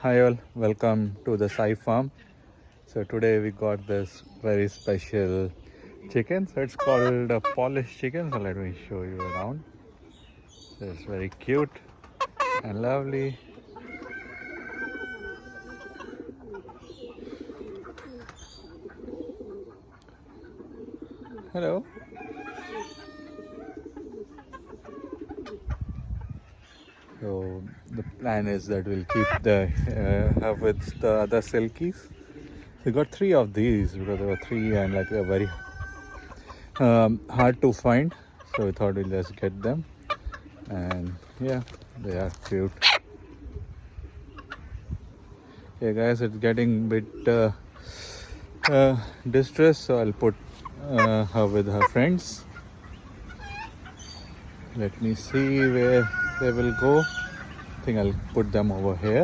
Hi all, welcome to the Sai Farm. So today we got this very special chicken. So it's called a Polish chicken. So let me show you around. So it's very cute and lovely. Hello. So the plan is that we'll keep the have with the other silkies. We got three of these because there were three and like they're very hard to find. So we thought we'll just get them. And yeah, they are cute. Okay guys, it's getting a bit distressed, so I'll put her with her friends. Let me see where they will go. I think I'll put them over here.